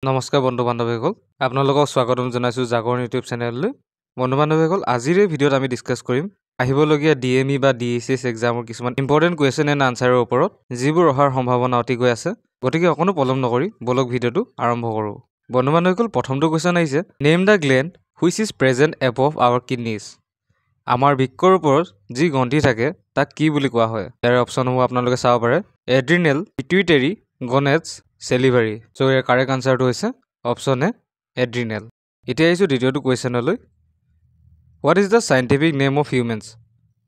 নমস্কাৰ বন্ধু বান্ধৱীসকল আপোনালোকক স্বাগতম জনাইছো জাগৰণ ইউটিউব চেনেললৈ বন্ধু বান্ধৱীসকল আজিৰ এই ভিডিঅ'ত আমি ডিসকাস কৰিম আহিবলগীয়া ডিএমই বা ডিএসএস এক্সামৰ কিছুমান ইম্পৰ্টেন্ট কোৱেশ্চন এণ্ড আনসাৰৰ ওপৰত যিবোৰ অহাৰ সম্ভাৱনা অতি গৈ আছে গতিকে অকনো পলম নকৰি বলক ভিডিঅ'টো আৰম্ভ কৰো বন্ধু বান্ধৱীসকল প্ৰথমটো কোৱেশ্চন আহিছে name the gland which is present above our kidneys আমাৰ বৃক্কৰ ওপৰত যি গ্ৰন্থি থাকে তাক কি বুলি কোৱা হয় ইয়াৰ অপচনসমূহ আপোনালোকে চাব পাৰে adrenal pituitary gonads salivary so ইয়াৰ কাৰেক্ট আনসাৰটো হৈছে অপচন এ এড্ৰিনেল এতিয়া আহিছো দ্বিতীয়টো কোৱেশ্চনলৈ what is the scientific name of humans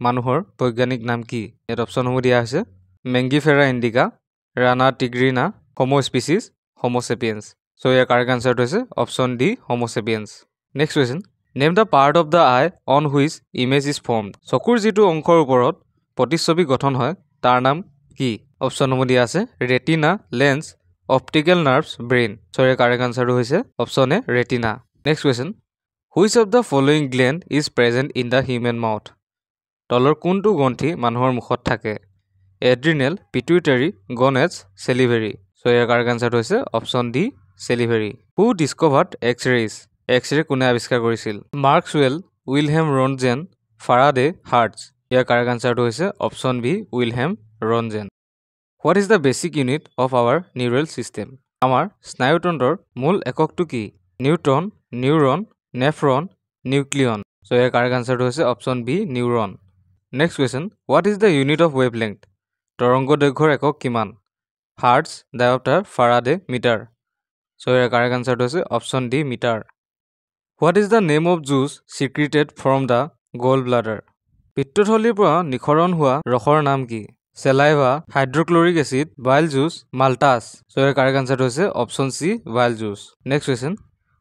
মানুহৰ বৈজ্ঞানিক নাম কি ইয়াত অপচনসমূহ দিয়া আছে Mangifera indica Rana tigrina Homo species Homo sapiens so ইয়াৰ কাৰেক্ট আনসাৰটো হৈছে অপচন D Homo sapiens next question name the part of the eye on which image is formed চকুৰ যিটো অংশৰ ওপৰত প্ৰতিচ্ছবি গঠন হয় তাৰ নাম কি অপচনসমূহ দিয়া আছে retina lens Optical nerves brain so your correct answer hoise option A retina next question which of the following gland is present in the human mouth তলৰ কোনটো গ্ৰন্থি মানুহৰ মুখত থাকে adrenal pituitary gonad salivary so your correct answer hoise option D salivary who discovered x-rays x-ray কোনে আৱিষ্কাৰ কৰিছিল Maxwell Wilhelm Roentgen Faraday Hertz your correct answer hoise option B Wilhelm Roentgen What is the basic unit of our neural system? Amar স্নায়ুতন্ত্ৰৰ মূল এককটো কি? Neutron, neuron, nephron, nucleon. So your correct answer হৈছে option B neuron. Next question, what is the unit of wavelength? তৰংগ দৈৰ্ঘ্যৰ একক কিমান? Hertz, diopter, Faraday, meter. So your correct answer হৈছে option D meter. What is the name of juice secreted from the gallbladder? পিত্তথলীৰ পৰা নিখৰণ হোৱা ৰসৰ নাম কি? Saliva, hydrochloric acid, bile juice, maltase. So your correct answer is option C, bile juice. Next question.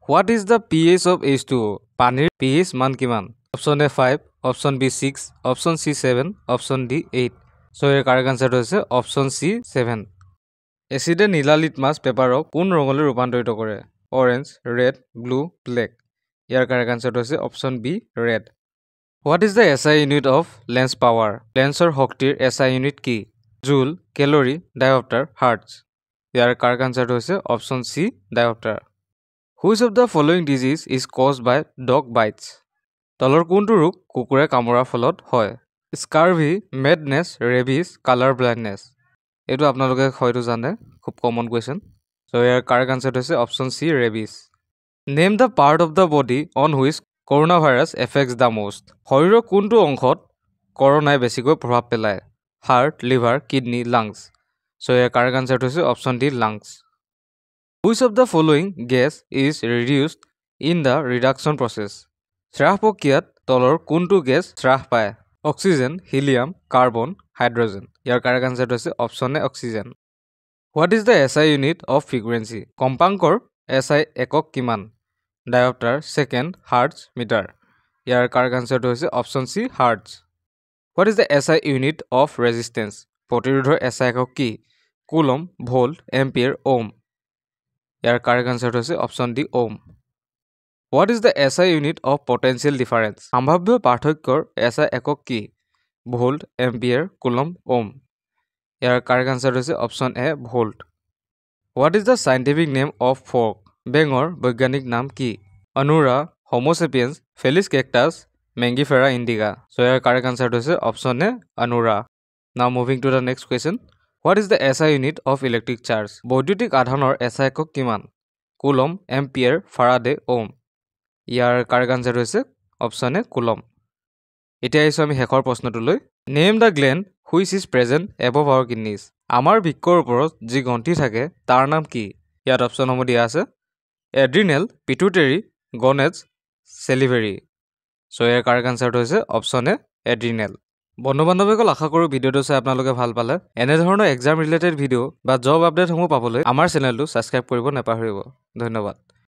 What is the pH of H2O? Panir pH man kiman? Option A 5, option B 6, option C 7, option D 8. So your correct answer is option C 7. Acid nila litmus paper ok kun rongole rupantorito kore? Orange, red, blue, black. Your correct answer is option B red. What is the SI unit of lens power? Lensor শক্তিৰ SI unit কি? Joule, calorie, diopter, hertz. Your correct answer is option C, diopter. Which of the following disease is caused by dog bites? তলৰ কোনটো ৰোগ কুকুৰে কামোৰাৰ ফলত হয়? Scurvy, madness, rabies, color blindness. এটো আপোনালোকে হয়তো জানে খুব common question so your correct answer is option C, rabies. Name the part of the body on which Coronavirus affects the most. শৰীৰৰ কোনটো অংশত কৰোনাই বেছিকৈ প্ৰভাৱ পেলায়? Heart, liver, kidney, lungs. So your correct answer is option D, lungs. Which of the following gas is reduced in the reduction process? হ্ৰাস প্ৰক্ৰিয়াত তলৰ কোনটো গেছ হ্ৰাস পায়? Oxygen, helium, carbon, hydrogen. Your correct answer is option A, oxygen. What is the SI unit of frequency? কম্পাঙ্কৰ SI একক কিমান? Diopter, second, hertz, meter. Your correct answer is option C, hertz. What is the SI unit of resistance? প্ৰতিৰোধৰ SI একক কি? Coulomb, volt, ampere, ohm. Your correct answer is option D, ohm. What is the SI unit of potential difference? সম্ভাব্য পাৰ্থক্যৰ SI একক কি? Volt, ampere, coulomb, ohm. Your correct answer is option A, volt. What is the scientific name of fork? বেঙৰ বৈজ্ঞানিক নাম কি? Anura, Homo sapiens, Felis cactus, Mangifera indica. So your correct answer is option A, Anura. Now moving to the next question. What is the SI unit of electric charge? বৈদ্যুতিক আধানৰ SI একক কিমান? Coulomb, ampere, Faraday, ohm. Your correct answer is option A, Coulomb. এতিয়া আহিছো আমি শেষৰ প্ৰশ্নটোলৈ Name the gland which is present above our kidneys. আমাৰ বৃক্কৰ ওপৰত যি গ্ৰন্থি থাকে তাৰ নাম কি? ইয়াত অপচনসমূহ দিয়া আছে adrenal, pituitary, gonad, salivary. So your correct answer is option A, adrenal. বন্ধু বান্ধৱীসকল আশা কৰো ভিডিঅটো চাই আপোনালোকে ভাল পালে এনে ধৰণৰ এক্সাম ৰিলেটেড ভিডিঅ' বা জব আপডেট সমূহ পাবলৈ আমাৰ চেনেলটো সাবস্ক্ৰাইব কৰিব নাপাহৰিব ধন্যবাদ